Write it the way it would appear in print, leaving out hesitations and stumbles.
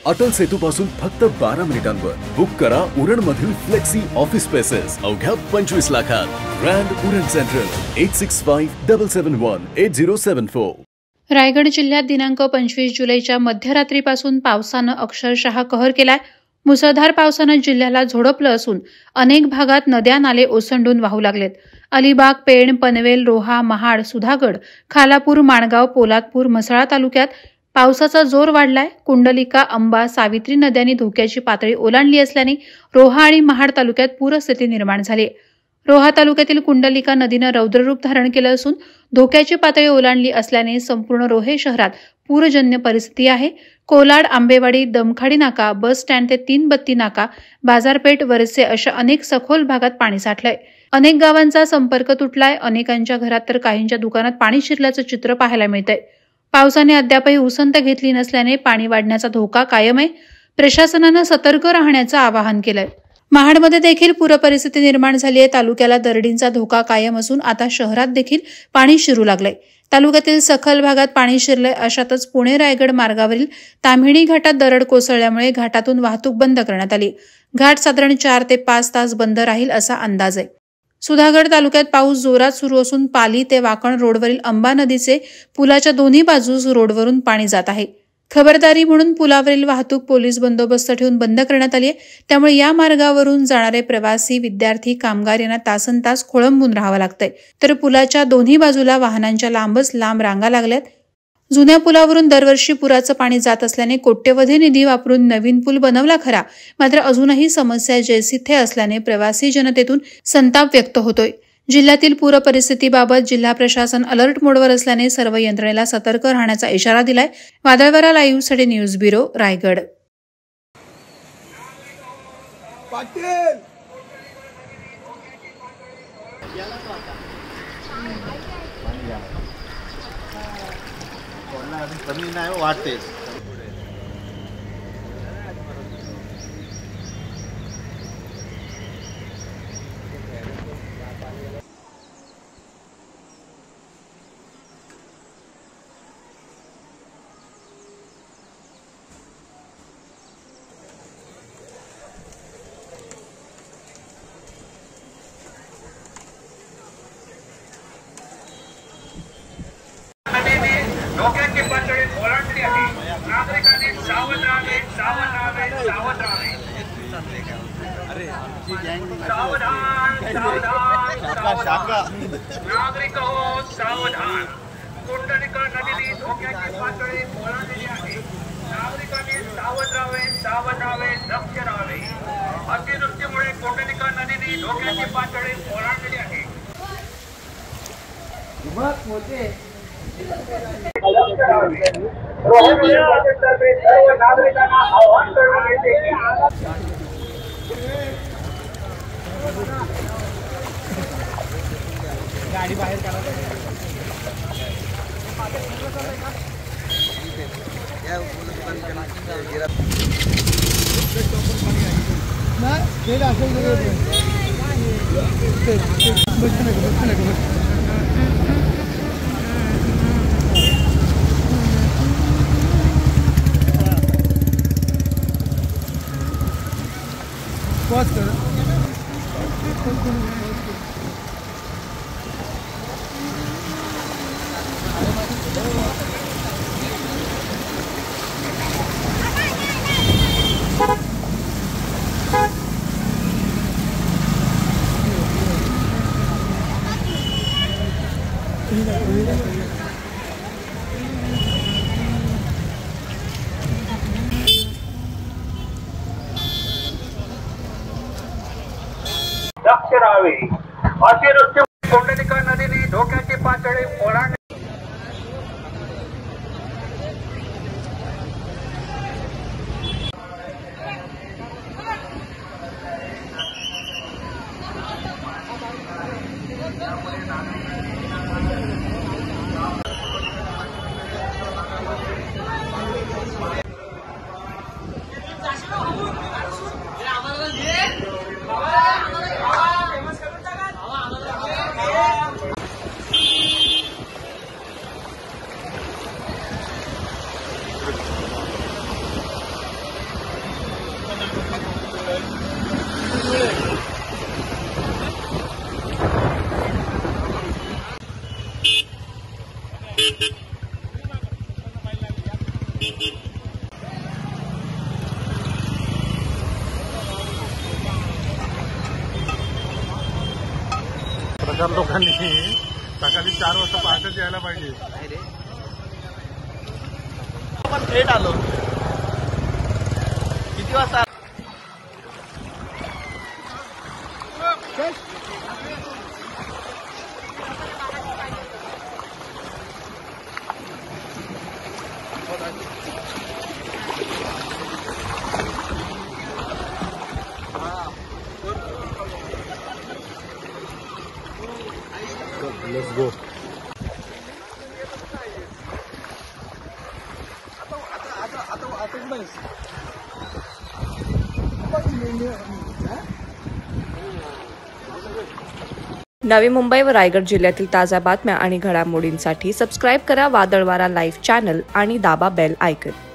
अटल सेतू पासून फक्त 12 मिनिटांवर बुक करा उरण मधील फ्लेक्सी ऑफिस स्पेसेस अवघ्या 25 लाखात. Grand Uran central 8657718074. रायगड जिल्ह्यात दिनांक 25 जुलैच्या मध्यरात्रीपासून पावसानं अक्षरशः कहर केलाय. मुसळधार पावसानं जिल्ह्याला झोडपलं असून अनेक भागात नद्या नाले ओसंडून वाहू लागलेत. अलिबाग, पेण, पनवेल, रोहा, महाड, सुधागड, खालापूर, माणगाव, पोलादपूर, म्हसळा तालुक्यात पावसाचा जोर वाढलाय. कुंडलिका, अंबा, सावित्री नद्यांनी धोक्याची पातळी ओलांडली असल्याने रोहा आणि महाड तालुक्यात पूरस्थिती निर्माण झाली. रोहा तालुक्यातील कुंडलिका नदीनं रौद्ररूप धारण केलं असून धोक्याची पातळी ओलांडली असल्याने संपूर्ण रोहे शहरात पूरजन्य परिस्थिती आहे. कोलाड, आंबेवाडी, दमखाडी नाका, बस स्टँड ते 3 बत्ती नाका, बाजारपेठ, वरसे अशा अनेक सखोल भागात पाणी साठलंय. अनेक गावांचा संपर्क तुटलाय. अनेकांच्या घरात तर काहींच्या दुकानात पाणी शिरल्याचं चित्र पाहायला मिळतंय. पावसाने अद्यापही उसंत घेतली नसल्याने पाणी वाढण्याचा धोका कायम आहे. प्रशासनानं सतर्क राहण्याचं आवाहन केलंय. महाडमध्ये देखील पूरपरिस्थिती निर्माण झाली आहे. तालुक्याला दरडींचा धोका कायम असून आता शहरात देखील पाणी शिरू लागलंय. तालुक्यातील सखल भागात पाणी शिरलंय. अशातच पुणे रायगड मार्गावरील ताम्हिणी घाटात दरड कोसळल्यामुळे घाटातून वाहतूक बंद करण्यात आली. घाट साधारण 4 ते 5 तास बंद राहील असा अंदाज आहे. सुधागड तालुक्यात पाऊस जोरात सुरू असून पाली ते वाकण रोडवरील अंबा नदीचे पुलाच्या दोन्ही बाजूस रोडवरून पाणी जात आहे. खबरदारी म्हणून पुलावरील वाहतूक पोलीस बंदोबस्त ठेवून बंद करण्यात आली आहे. त्यामुळे या मार्गावरून जाणारे प्रवासी, विद्यार्थी, कामगार यांना तासनतास खोळंबून राहावं लागतंय. तर पुलाच्या दोन्ही बाजूला वाहनांच्या लांबच लांब रांगा लागल्यात. जुन्या पुलावरून दरवर्षी पुराचं पाणी जात असल्याने कोट्यवधी निधी वापरून नवीन पूल बनवला खरा, मात्र अजूनही समस्या जैसी थे असल्याने प्रवासी जनतेतून संताप व्यक्त होतोय. जिल्ह्यातील पूर परिस्थितीबाबत जिल्हा प्रशासन अलर्ट मोडवर असल्याने सर्व यंत्रणेला सतर्क राहण्याचा इशारा दिलाय. वादळवारा लाईव्हसाठी न्यूज ब्युरो, रायगड. कमी नाही वाटते. धोक्याची पातळी ओलांडली आहे. नागरिकांनी सावध राहावे, सावध राहावे, सावध राहावे. सावधान, सावधान, सावधान. नागरिक हो सावधान. कुंडलिका नदीने धोक्याची पातळी ओलांडली आहे. नागरिकांनी सावध राहावे, सावध राहावे, लक्ष राहावे. अतिवृष्टीमुळे कुंडलिका नदीने धोक्याची पातळी ओलांडली आहे. सर्व नागरिकांना आवाहन करण्यात येते की गाडी बाहेर काढा. पॉज कर. लक्ष राहावे. अतिवृष्टी कुंडलिका नदीने धोक्याची पातळी ओलांडली. सरकार लोकांनी सकाळी 4 वाजता पहाटेच यायला पाहिजे. आपण थेट आलो. किती वाजता? Let's go. नवी मुंबई व रायगड जिल्ह्यातील ताज्या बातम्या आणि घडामोडींसाठी सबस्क्राईब करा वादळवारा लाईव्ह चॅनल आणि दाबा बेल आयकॉन.